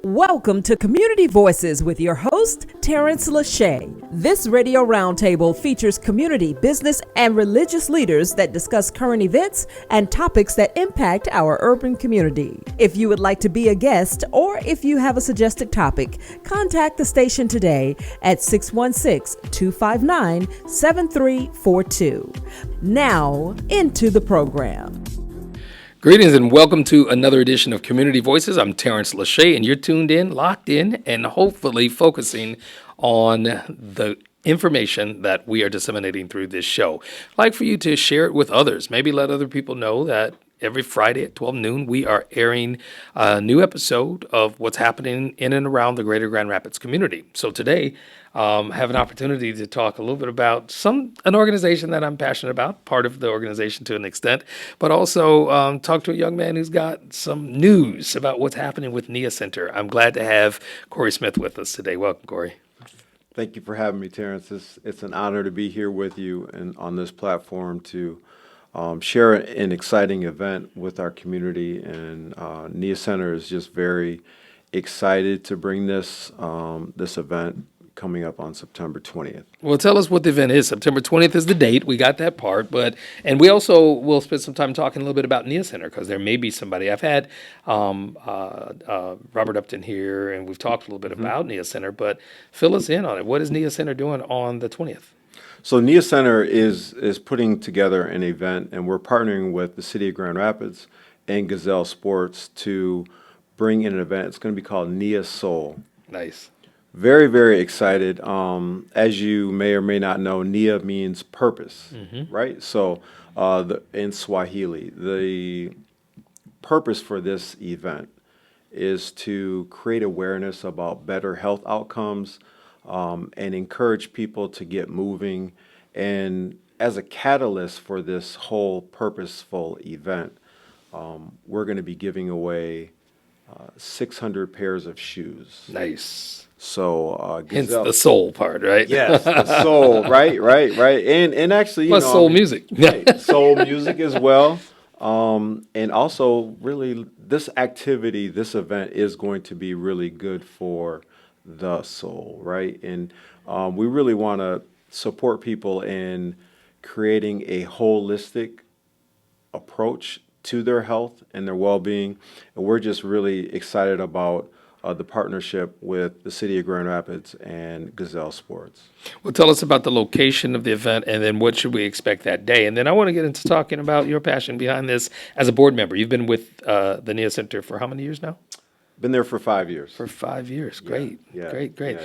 Welcome to Community Voices with your host, Terrence Lachey. This radio roundtable features community, business, and religious leaders that discuss current events and topics that impact our urban community. If you would like to be a guest or if you have a suggested topic, contact the station today at 616-259-7342. Now, into the program. Greetings and welcome to another edition of Community Voices. I'm Terrence Lachey, and you're tuned in, locked in, and hopefully focusing on the information that we are disseminating through this show. I'd like for you to share it with others. Maybe let other people know that every Friday at 12 noon, we are airing a new episode of what's happening in and around the greater Grand Rapids community. So today, have an opportunity to talk a little bit about an organization that I'm passionate about, part of the organization to an extent, but also talk to a young man who's got some news about what's happening with Nia Centre. I'm glad to have Corey Smith with us today. Welcome, Corey. Thank you for having me, Terrence. It's an honor to be here with you and on this platform to share an exciting event with our community. And Nia Centre is just very excited to bring this event coming up on September 20th. Well, tell us what the event is. September 20th is the date. We got that part. And we also will spend some time talking a little bit about Nia Centre because there may be somebody. I've had Robert Upton here, and we've talked a little bit about Nia Centre, but fill us in on it. What is Nia Centre doing on the 20th? So Nia Centre is putting together an event, and we're partnering with the City of Grand Rapids and Gazelle Sports to bring in an event. It's going to be called Nia SOLE. Nice. Very, very excited. As you may or may not know, Nia means purpose, right? So in Swahili, the purpose for this event is to create awareness about better health outcomes and encourage people to get moving. And as a catalyst for this whole purposeful event, we're going to be giving away 600 pairs of shoes. Nice. So hence the soul part, right? Yes, the soul, right. And actually, plus soul music. Right, soul music as well. And also, really, this event is going to be really good for the soul, right? And we really want to support people in creating a holistic approach to their health and their well-being. And we're just really excited about the partnership with the City of Grand Rapids and Gazelle Sports. Well, tell us about the location of the event, and then what should we expect that day? And then I want to get into talking about your passion behind this as a board member. You've been with the Nia Centre for how many years now? Been there for 5 years. For 5 years. Great. Yeah. Great.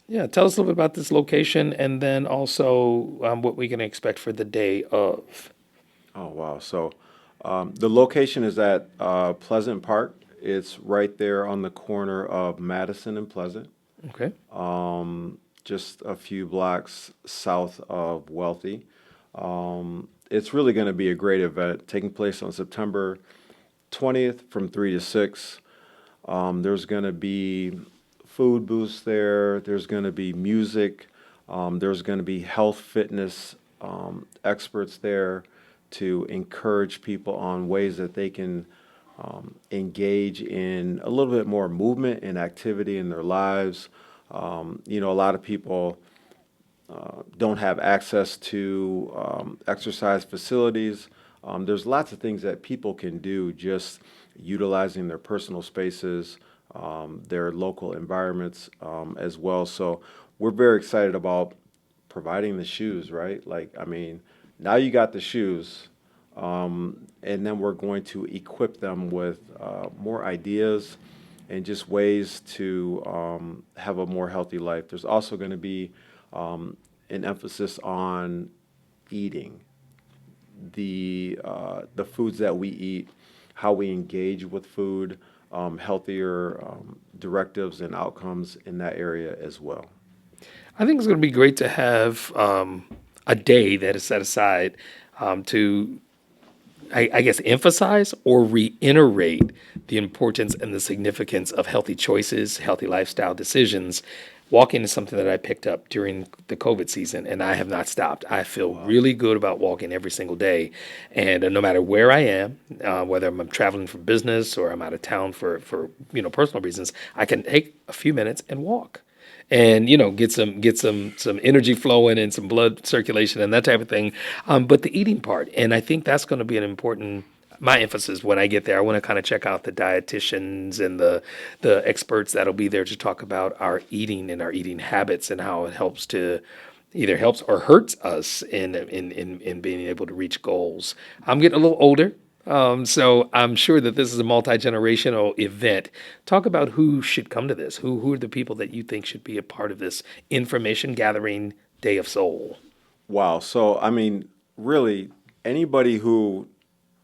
Yeah, Tell us a little bit about this location, and then also what we can expect for the day of. Oh, wow. So the location is at Pleasant Park. It's right there on the corner of Madison and Pleasant. Okay. Just a few blocks south of Wealthy. It's really going to be a great event taking place on September 20th from 3 to 6. There's going to be food booths there. There's going to be music. There's going to be health fitness experts there to encourage people on ways that they can engage in a little bit more movement and activity in their lives. A lot of people don't have access to exercise facilities. There's lots of things that people can do just utilizing their personal spaces, their local environments as well. So we're very excited about providing the shoes, right? Now you got the shoes. And then we're going to equip them with more ideas and just ways to have a more healthy life. There's also going to be an emphasis on eating, the foods that we eat, how we engage with food, healthier directives and outcomes in that area as well. I think it's going to be great to have a day that is set aside to I guess, emphasize or reiterate the importance and the significance of healthy choices, healthy lifestyle decisions, Walking is something that I picked up during the COVID season, and I have not stopped. I feel really good about walking every single day, and no matter where I am, whether I'm traveling for business or I'm out of town for personal reasons, I can take a few minutes and walk, and get some energy flowing and some blood circulation and that type of thing. But the eating part, and I think that's going to be an important my emphasis when I get there. I want to kind of check out the dietitians and the experts that'll be there to talk about our eating and our eating habits and how it helps to either helps or hurts us in being able to reach goals. I'm getting a little older. So I'm sure that this is a multi-generational event. Talk about who should come to this. Who are the people that you think should be a part of this information gathering Day of Soul? Wow. So, I mean, really, anybody who,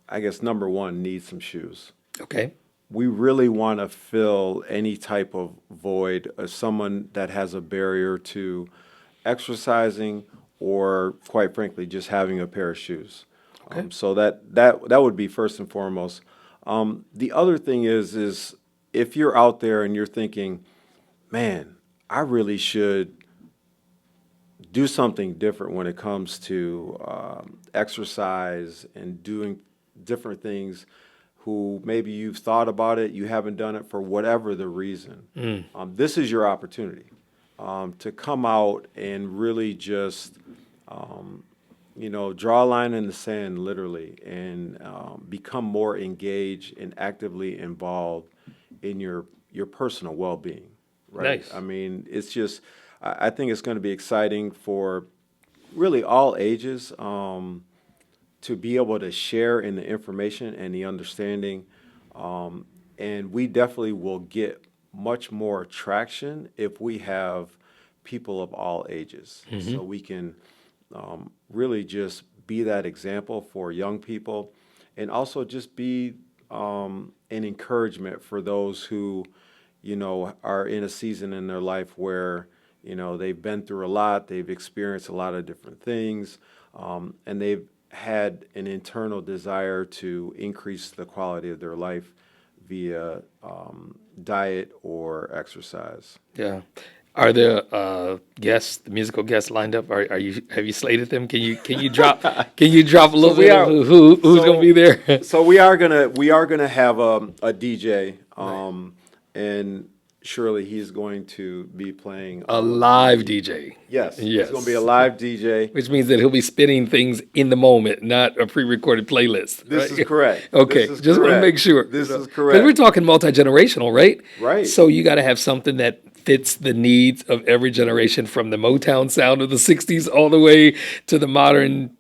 I guess, number one, needs some shoes. Okay. We really want to fill any type of void as someone that has a barrier to exercising or, quite frankly, just having a pair of shoes. Okay. So that would be first and foremost. The other thing is if you're out there and you're thinking, man, I really should do something different when it comes to exercise and doing different things, who maybe you've thought about it, you haven't done it for whatever the reason. This is your opportunity to come out and really just, draw a line in the sand, literally, and become more engaged and actively involved in your personal well-being. Right? Nice. I mean, it's just, I think it's going to be exciting for really all ages. To be able to share in the information and the understanding. And we definitely will get much more traction if we have people of all ages. So we can really just be that example for young people, and also just be an encouragement for those who, are in a season in their life where, they've been through a lot, they've experienced a lot of different things, and they've had an internal desire to increase the quality of their life via diet or exercise. Yeah. Are there guests, the musical guests lined up? Have you slated them? Can you drop a little bit of who's going to be there? So we are gonna have a DJ, and surely he's going to be playing A live DJ. Yes, Yes. it's going to be a live DJ. Which means that he'll be spinning things in the moment, not a pre-recorded playlist. This right? is correct. Okay, This is just want to correct. make sure. This is 'Cause correct. we're talking multi-generational, right? Right. So you got to have something that fits the needs of every generation, from the Motown sound of the 60s all the way to the modern,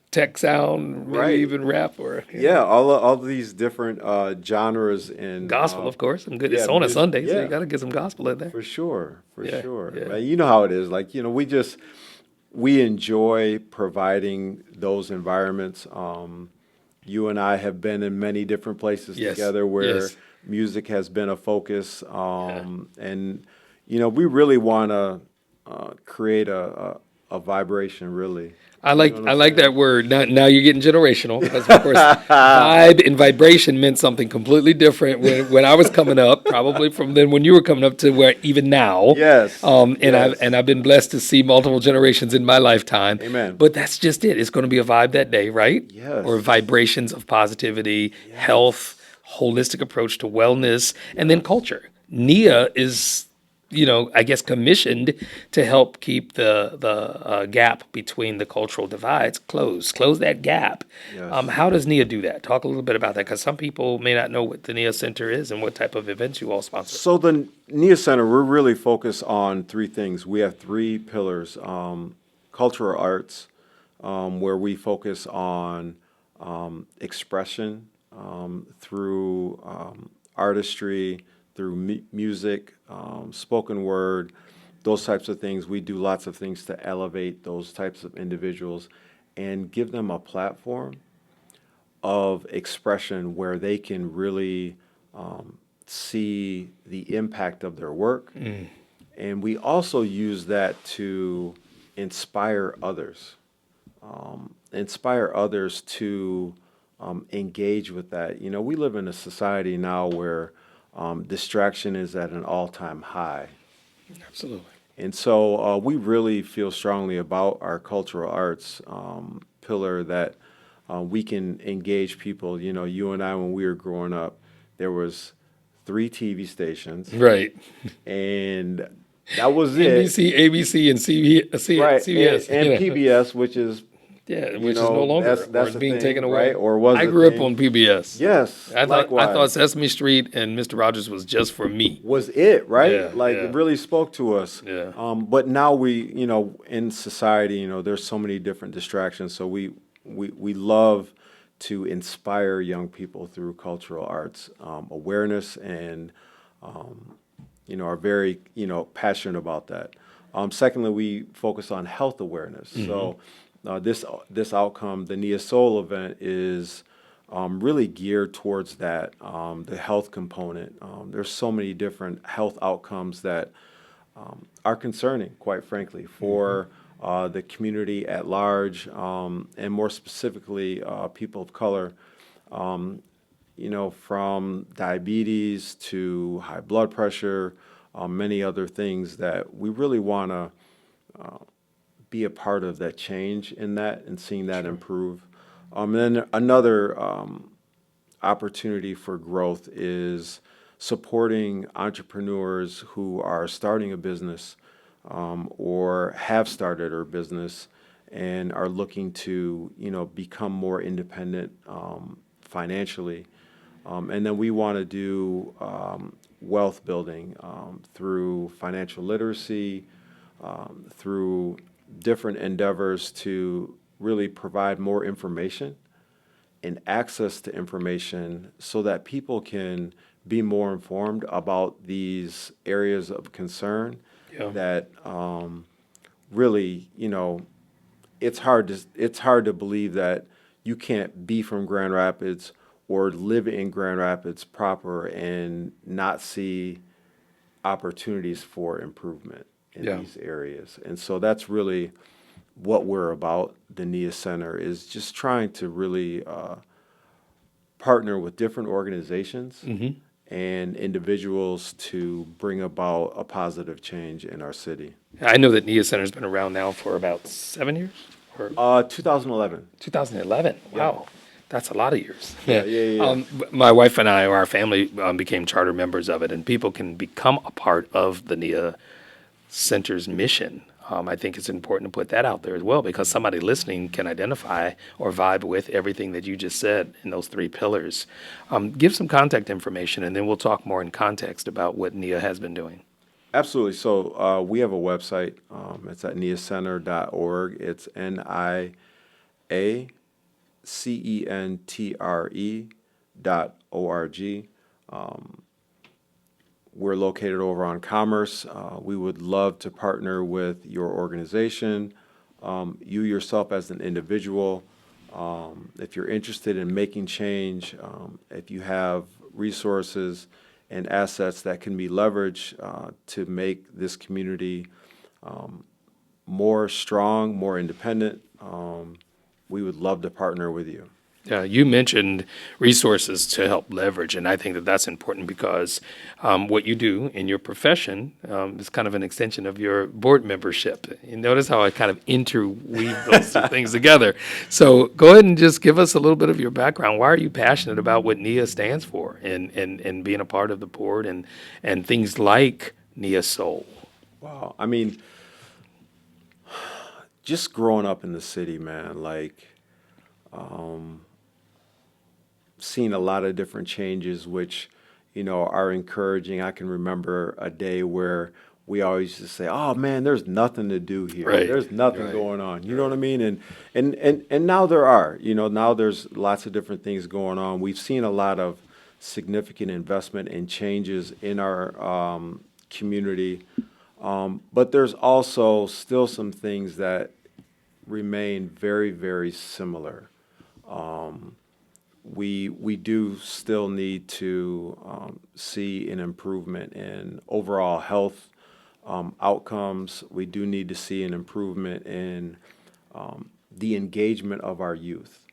tech sound, maybe Right. even rap or Yeah, all these different genres and gospel, of course. I'm good. yeah, It's on a music- Sunday, so yeah. you got to get some gospel in there. For sure, for Yeah, sure. yeah. Man, you know how it is. Like, we enjoy providing those environments. You and I have been in many different places Yes, together where yes. music has been a focus. And, we really want to create a vibration, really. I like what I'm that saying? word. Now you're getting generational, because of course vibe and vibration meant something completely different when I was coming up, probably from then when you were coming up to where even now. Yes. And Yes. I've been blessed to see multiple generations in my lifetime. Amen. But that's just it. It's going to be a vibe that day, right? Yes. Or vibrations of positivity, health, holistic approach to wellness, and then culture. Nia is, I guess, commissioned to help keep the gap between the cultural divides closed. Close that gap. Yes. How does Nia do that? Talk a little bit about that, because some people may not know what the Nia Center is and what type of events you all sponsor. So the NIA Center, we're really focused on three things. We have three pillars: cultural arts, where we focus on expression through artistry, through music, spoken word, those types of things. We do lots of things to elevate those types of individuals and give them a platform of expression where they can really see the impact of their work. And we also use that to inspire others, to engage with that. We live in a society now where distraction is at an all-time high. Absolutely. And so we really feel strongly about our cultural arts pillar that we can engage people. You know, you and I, when we were growing up, there was 3 TV stations, Right. and that was it. NBC, ABC, and Right, CBS. and PBS, which is, Yeah, you which is no know, longer, or that's is a being thing, taken right? away. Or was I a grew up on thing. PBS. Yes, I thought likewise. Sesame Street and Mr. Rogers was just for me. Was it, right? Yeah, Like, it yeah, really spoke to us. yeah. But now we, you know, in society, you know, there's so many different distractions. So we love to inspire young people through cultural arts awareness, and you know, are very, you know, passionate about that. Secondly, we focus on health awareness. So this outcome, the Nia Soul event, is really geared towards that, the health component. There's so many different health outcomes that are concerning, quite frankly, for the community at large, and more specifically, people of color. You know, from diabetes to high blood pressure, many other things that we really want to be a part of that change in that and seeing that improve. And then another opportunity for growth is supporting entrepreneurs who are starting a business, or have started a business and are looking to, you know, become more independent financially. And then we want to do wealth building through financial literacy, through different endeavors to really provide more information and access to information so that people can be more informed about these areas of concern Yeah. that really, you know, it's hard to believe that you can't be from Grand Rapids or live in Grand Rapids proper and not see opportunities for improvement in Yeah. these areas. And so that's really what we're about. The NIA Center is just trying to really partner with different organizations and individuals to bring about a positive change in our city. I know that Nia Center's been around now for about 7 years, or 2011. 2011. Wow, that's a lot of years. Yeah, yeah, yeah. My wife and I, or our family, became charter members of it, and people can become a part of the Nia Center's mission. I think it's important to put that out there as well, because somebody listening can identify or vibe with everything that you just said in those 3 pillars. Give some contact information, and then we'll talk more in context about what Nia has been doing. Absolutely. So we have a website. It's at niacentre.org. It's NIACENTRE.org. We're located over on Commerce. We would love to partner with your organization, you yourself as an individual. If you're interested in making change, if you have resources and assets that can be leveraged to make this community more strong, more independent, we would love to partner with you. You mentioned resources to help leverage, and I think that that's important because what you do in your profession is kind of an extension of your board membership. You notice how I kind of interweave those 2 things together. So go ahead and just give us a little bit of your background. Why are you passionate about what NIA stands for, and being a part of the board and things like NIA Soul? Wow. I mean, just growing up in the city, man, like, seen a lot of different changes, which, you know, are encouraging. I can remember a day where we always used to say, "Oh man, there's nothing to do here. Right, There's nothing right, going on." You know what I mean? And now there are. You know, now there's lots of different things going on. We've seen a lot of significant investment and changes in our community, but there's also still some things that remain very, very similar. We do still need to see an improvement in overall health outcomes. We do need to see an improvement in the engagement of our youth,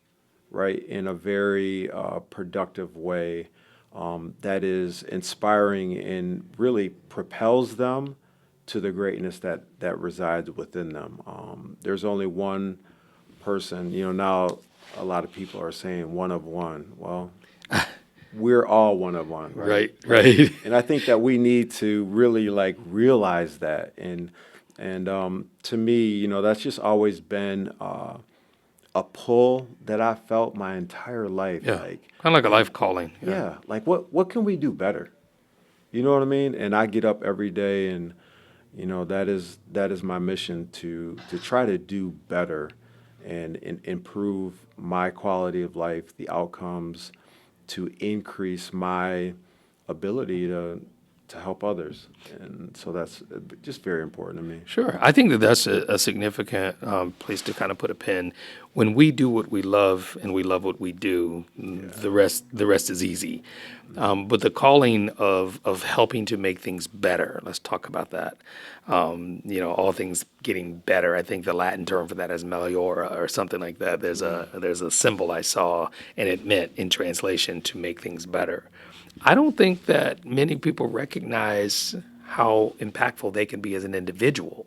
right, in a very productive way that is inspiring and really propels them to the greatness that resides within them. There's only one person. Now a lot of people are saying one of one. Well, we're all one of one, right? Right. And I think that we need to really like realize that. And to me, that's just always been a pull that I felt my entire life. Yeah. Like, Kind of like a life calling. yeah, like what can we do better? You know what I mean? And I get up every day, and that is my mission to try to do better and improve my quality of life, the outcomes, to increase my ability to help others. And so that's just very important to me. Sure. I think that that's a significant place to kind of put a pin. When we do what we love and we love what we do, the rest is easy. But the calling of helping to make things better, let's talk about that. All things getting better. I think the Latin term for that is meliora or something like that. There's a symbol I saw, and it meant in translation to make things better. I don't think that many people recognize how impactful they can be as an individual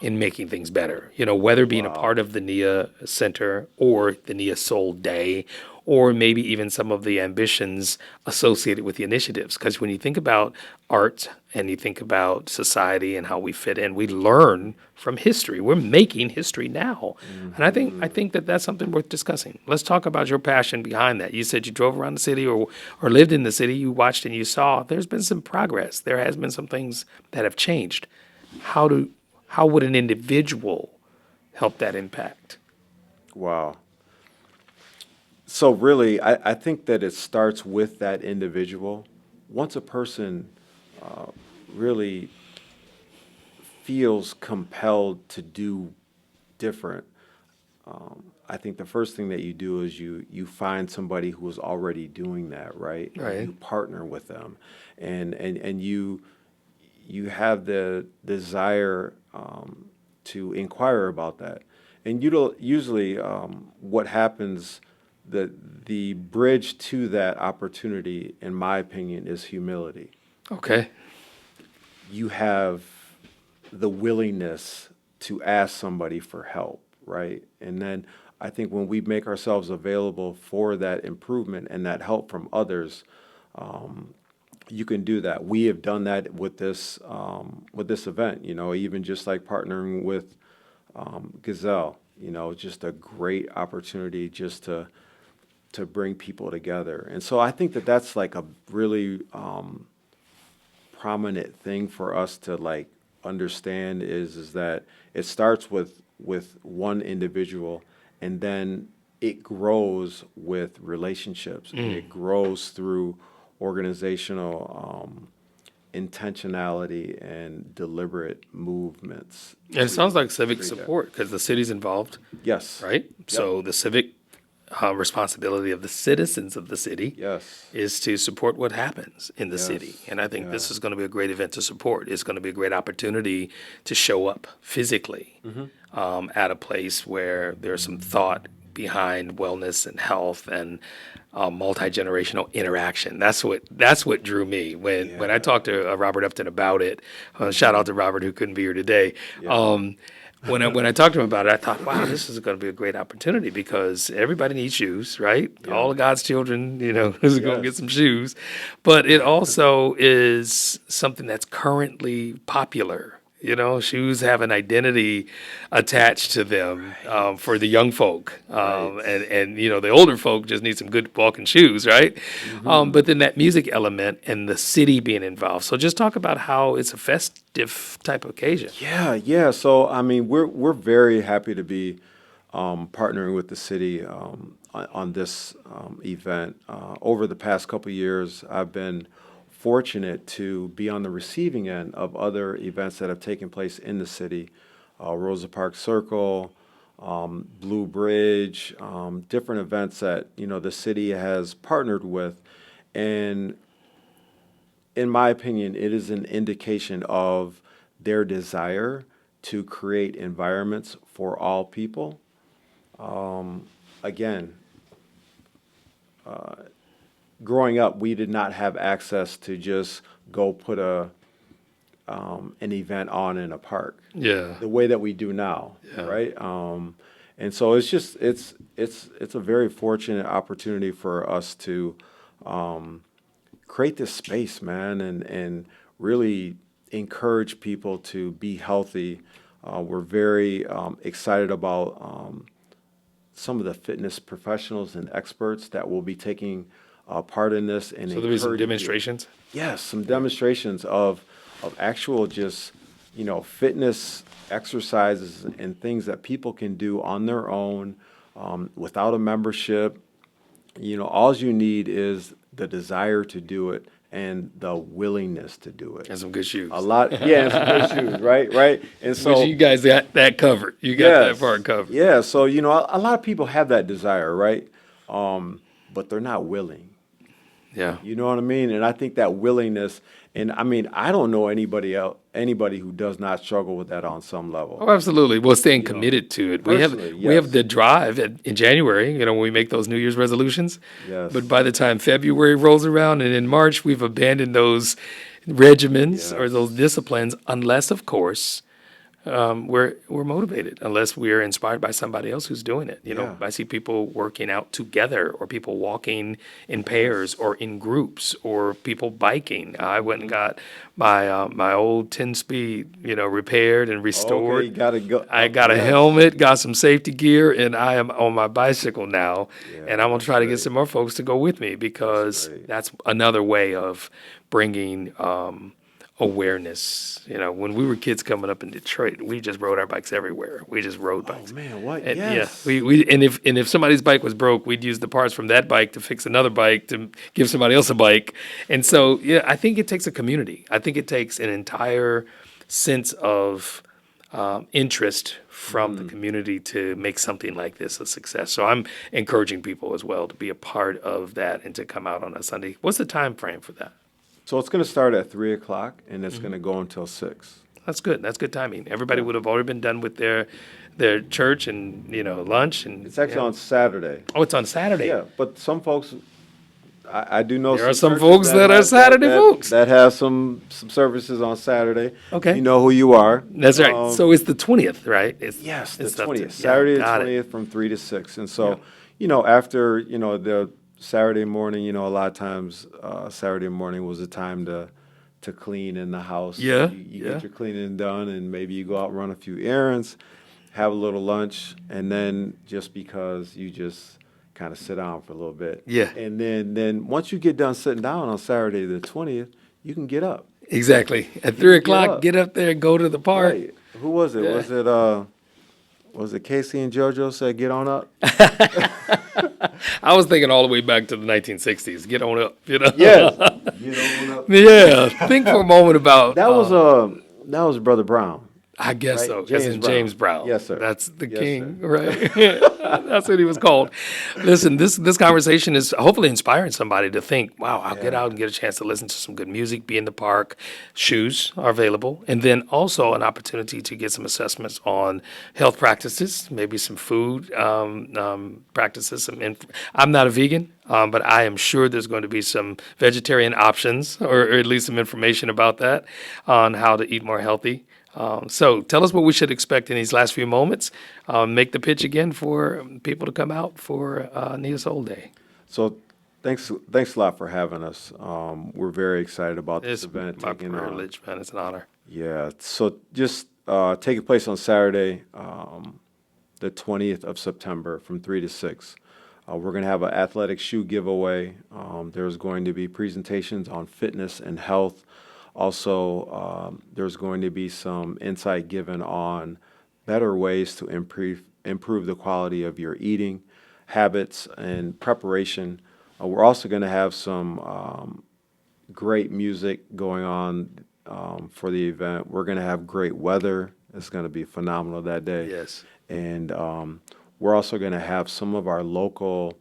in making things better. Whether being a part of the Nia Centre or the Nia Soul Day, or maybe even some of the ambitions associated with the initiatives. Because when you think about art and you think about society and how we fit in, we learn from history. We're making history now. And I think that that's something worth discussing. Let's talk about your passion behind that. You said you drove around the city or lived in the city, you watched and you saw there's been some progress. There has been some things that have changed. How would an individual help that impact? Wow. So really, I think that it starts with that individual. Once a person really feels compelled to do different, I think the first thing that you do is you find somebody who is already doing that, right? Right. You partner with them, and you have the desire to inquire about that. And usually, what happens, the bridge to that opportunity, in my opinion, is humility. Okay. You have the willingness to ask somebody for help, right? And then I think when we make ourselves available for that improvement and that help from others, you can do that. We have done that with this event. Even just like partnering with Gazelle. Just a great opportunity just to bring people together. And so I think that that's like a really prominent thing for us to like understand is that it starts with one individual, and then it grows with relationships, and it grows through organizational intentionality and deliberate movements. And it sounds like civic create that. support because the city's involved, Yes. right? So the civic responsibility of the citizens of the city Yes. is to support what happens in the Yes. city. And I think this is going to be a great event to support. It's going to be a great opportunity to show up physically at a place where there's some thought behind wellness and health and multi-generational interaction. That's what drew me when I talked to Robert Upton about it. Shout out to Robert who couldn't be here today. When I talked to him about it, I thought, wow, this is going to be a great opportunity because everybody needs shoes, right? Yeah. All of God's children, is going to Yes. get some shoes. But it also is something that's currently popular. Shoes have an identity attached to them for the young folk. And the older folk just need some good walking shoes, right? But then that music element and the city being involved. So just talk about how it's a festive type of occasion. Yeah. So I mean, we're very happy to be partnering with the city on this event. Over the past couple of years, I've been fortunate to be on the receiving end of other events that have taken place in the city, Rosa Parks Circle, Blue Bridge, different events that the city has partnered with, and in my opinion, it is an indication of their desire to create environments for all people. Again, growing up, we did not have access to just go put a an event on in a park Yeah. the way that we do now, Yeah. right? And so it's just it's a very fortunate opportunity for us to create this space, man, and really encourage people to be healthy. We're very excited about some of the fitness professionals and experts that will be taking part in this and So there'll be some encouraging people. demonstrations. Yes, some demonstrations of actual just, fitness exercises and things that people can do on their own without a membership. All you need is the desire to do it and the willingness to do it. And some good shoes. A lot, yeah, and some good shoes, right, right. And Which so, you guys got that covered. You got that part covered. yeah. So a lot of people have that desire, right? But they're not willing. Yeah. You know what I mean? And I think that willingness, and I mean, I don't know anybody who does not struggle with that on some level. Oh, absolutely. Well, staying committed to it. We have Personally, the drive in January, when we make those New Year's resolutions. Yes. But by the time February rolls around and in March, we've abandoned those regimens or Yes. those disciplines, unless, of course, we're motivated, unless we're inspired by somebody else who's doing it. Yeah. I see people working out together, or people walking in pairs, or in groups, or people biking. I went and got my old 10-speed, repaired and restored. Okay, you gotta go. I got a Yes. helmet, got some safety gear, and I am on my bicycle now. Yeah, And I'm gonna try to get great. some more folks to go with me, because great. that's another way of bringing awareness. When we were kids coming up in Detroit, we just rode our bikes everywhere. We just rode bikes. Oh man, what? And, Yes. yeah, we and if somebody's bike was broke, we'd use the parts from that bike to fix another bike to give somebody else a bike. And so, yeah, I think it takes a community. I think it takes an entire sense of interest from the community to make something like this a success. So I'm encouraging people as well to be a part of that and to come out on a Sunday. What's the time frame for that? So it's going to start at 3:00 and Mm-hmm. it's going to go until 6. That's good. That's good timing. Everybody would have already been done with their church and lunch and. It's actually on Saturday. Oh, it's on Saturday. Yeah, but some folks, I do know There are some churches folks that are have- Saturday folks. that have some services on Saturday. Okay. You know who you are. That's right. So it's the 20th, right? Yes, the it's up to- 20th. yeah, Saturday the got it. 20th from 3 to 6. And so, after, the Saturday morning, a lot of times Saturday morning was a time to clean in the house. Yeah, You yeah. get your cleaning done, and maybe you go out and run a few errands, have a little lunch, and then just because you just kind of sit down for a little bit. Yeah. And then once you get done sitting down on Saturday the 20th, you can get up. Exactly. At 3:00, up. get up there, go to the park. Right. Who was it? Yeah. Was it Casey and JoJo said get on up? I was thinking all the way back to the 1960s. Get on up, Yes. Get on up. Yeah. Think for a moment about. That was Brother Brown. I guess Right? so. James As in Brown. James Brown. Yes, sir. That's the Yes, king, right? That's what he was called. Listen, this conversation is hopefully inspiring somebody to think, wow, I'll get out and get a chance to listen to some good music, be in the park. Shoes are available. And then also an opportunity to get some assessments on health practices, maybe some food practices. I'm not a vegan, but I am sure there's going to be some vegetarian options, or at least some information about that, on how to eat more healthy. So tell us what we should expect in these last few moments. Make the pitch again for people to come out for Nia Sole Day. So thanks a lot for having us. We're very excited about this It's event. my privilege, man. It's an honor. Yeah. So just taking place on Saturday, the 20th of September from 3 to 6. We're going to have an athletic shoe giveaway. There's going to be presentations on fitness and health. Also, there's going to be some insight given on better ways to improve the quality of your eating habits and preparation. We're also going to have some great music going on for the event. We're going to have great weather. It's going to be phenomenal that day. Yes. And we're also going to have some of our local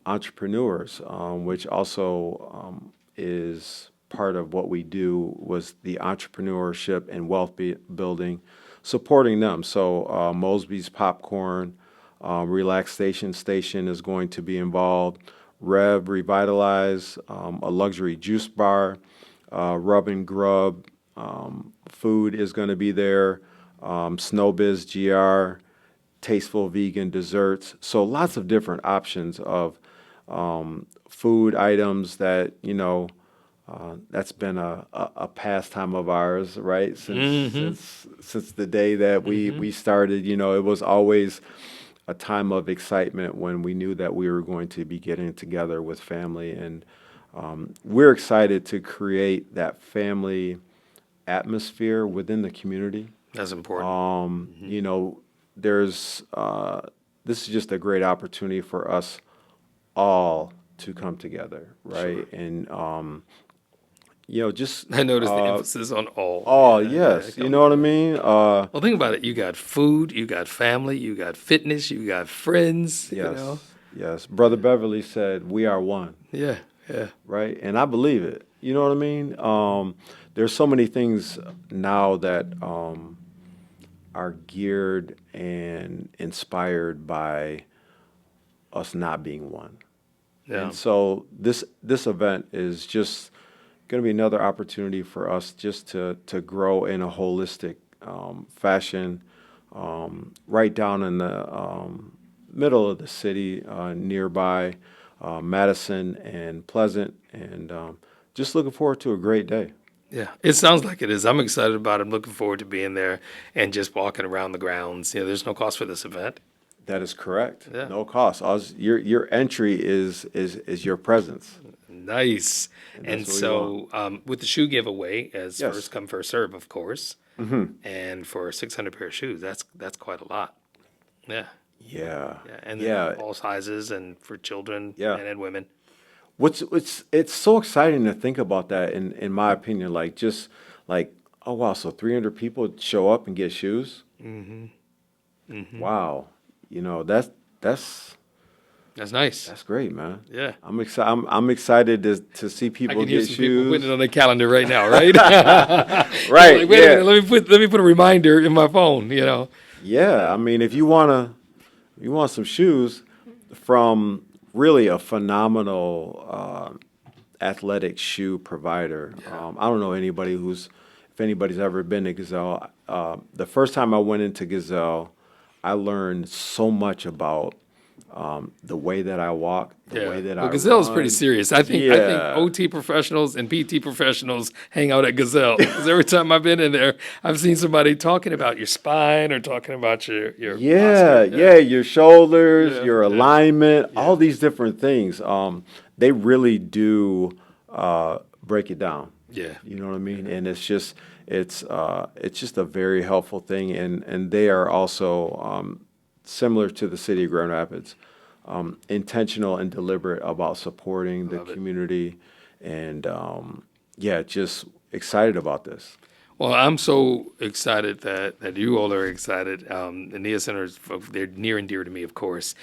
entrepreneurs, which also is part of what we do, was the entrepreneurship and wealth building, supporting them. So Mosby's Popcorn, Relaxation Station is going to be involved. Rev Revitalize, a luxury juice bar, Rub and Grub, food is going to be there, Snowbiz GR, tasteful vegan desserts. So lots of different options of food items that, that's been a pastime of ours, right? Since the day that we started, it was always a time of excitement when we knew that we were going to be getting together with family. And we're excited to create that family atmosphere within the community. That's important. There's this is just a great opportunity for us all to come together, right? Sure. And just I noticed the emphasis on all. oh Yeah, yes, you know what I mean? well, think about it. You got food, you got family, you got fitness, you got friends. Yes, yes. Brother Beverly said, "We are one," Yeah, yeah. right? And I believe it. You know what I mean? There's so many things now that are geared and inspired by us not being one. Yeah. And so this event is just going to be another opportunity for us just to grow in a holistic fashion, right down in the middle of the city, nearby Madison and Pleasant, and just looking forward to a great day. Yeah, it sounds like it is. I'm excited about it. I'm looking forward to being there and just walking around the grounds. There's no cost for this event. That is correct. Yeah. No cost. Your entry is your presence. Nice. And that's what we with the shoe giveaway, as Yes. first come, first serve, of course, and for 600 pair of shoes, that's quite a lot. Yeah. Yeah. Yeah. And Yeah. then all sizes and for children Yeah. and women. It's so exciting to think about that in my opinion, like just like, oh wow, so 300 people show up and get shoes. Wow. That's That's nice. great, man. Yeah. I'm excited to see I people can hear get some people putting shoes. it on their calendar right now, right? Right. Like, wait a Yeah. minute, let me put a reminder in my phone. Yeah. I mean, if you want some shoes from really a phenomenal athletic shoe provider. I don't know if anybody's ever been to Gazelle. The first time I went into Gazelle, I learned so much about the way that I walk, the way that Well, I Gazelle is run. pretty serious. I think Yeah. OT professionals and PT professionals hang out at Gazelle. Because every time I've been in there, I've seen somebody talking about your spine or talking about your Yeah, posture. yeah, your shoulders, Yeah, your yeah. alignment, all these different things. They really do break it down. Yeah. You know what I mean? And it's just a very helpful thing, and they are also similar to the city of Grand Rapids, intentional and deliberate about supporting the Love it. community, and just excited about this. Well, I'm so excited that you all are excited. The NIA Centre, they're near and dear to me, of course.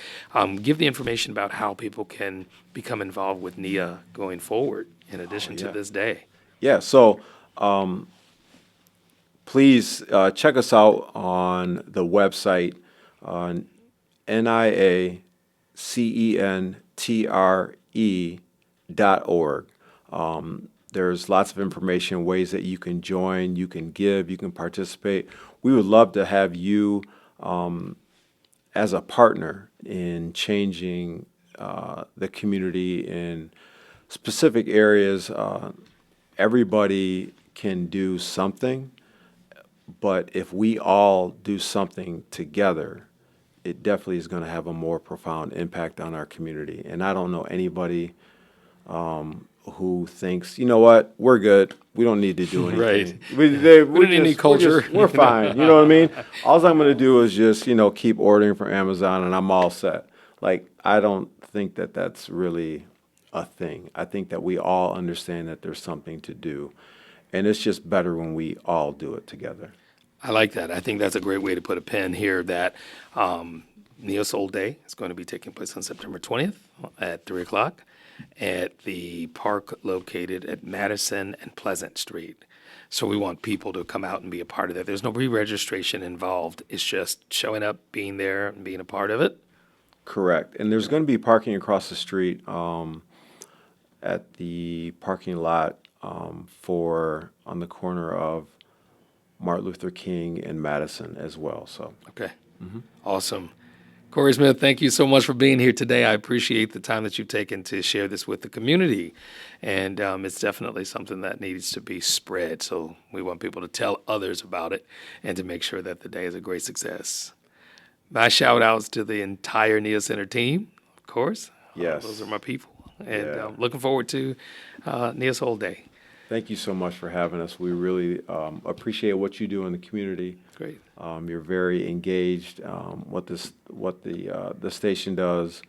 Give the information about how people can become involved with NIA going forward, in addition to yeah. this day. Yeah, so please check us out on the website on NIACENTRE.org. There's lots of information, ways that you can join, you can give, you can participate. We would love to have you as a partner in changing the community in specific areas. Everybody can do something, but if we all do something together, it definitely is going to have a more profound impact on our community. And I don't know anybody who thinks, you know what, we're good. We don't need to do anything. Right. We don't need any culture. We're fine. You know what I mean? All I'm going to do is just, keep ordering from Amazon and I'm all set. Like, I don't think that that's really a thing. I think that we all understand that there's something to do. And it's just better when we all do it together. I like that. I think that's a great way to put a pin here that NIA SOLE Day is going to be taking place on September 20th at 3 o'clock at the park located at Madison and Pleasant Street. So we want people to come out and be a part of that. There's no re-registration involved. It's just showing up, being there, and being a part of it. Correct. And there's going to be parking across the street at the parking lot for on the corner of Martin Luther King and Madison as well. So, Okay. Awesome. Corey Smith, thank you so much for being here today. I appreciate the time that you've taken to share this with the community. And it's definitely something that needs to be spread. So we want people to tell others about it and to make sure that the day is a great success. My shout outs to the entire Nia Centre team, of course. Yes. Those are my people. And Yeah. looking forward to Nia Sole Day. thank you so much for having us. We really appreciate what you do in the community. Great. You're very engaged. What the station does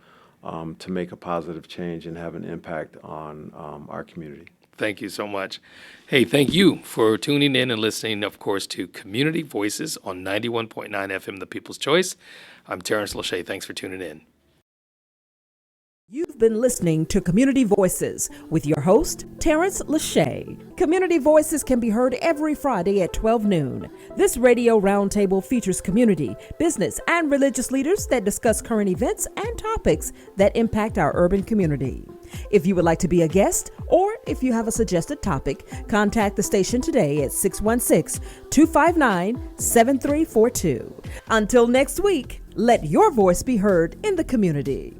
to make a positive change and have an impact on our community. Thank you so much. Hey, thank you for tuning in and listening, of course, to Community Voices on 91.9 FM, The People's Choice. I'm Terrence Lachey. Thanks for tuning in. You've been listening to Community Voices with your host, Terrence Lachey. Community Voices can be heard every Friday at 12 noon. This radio roundtable features community, business, and religious leaders that discuss current events and topics that impact our urban community. If you would like to be a guest, or if you have a suggested topic, contact the station today at 616-259-7342. Until next week, let your voice be heard in the community.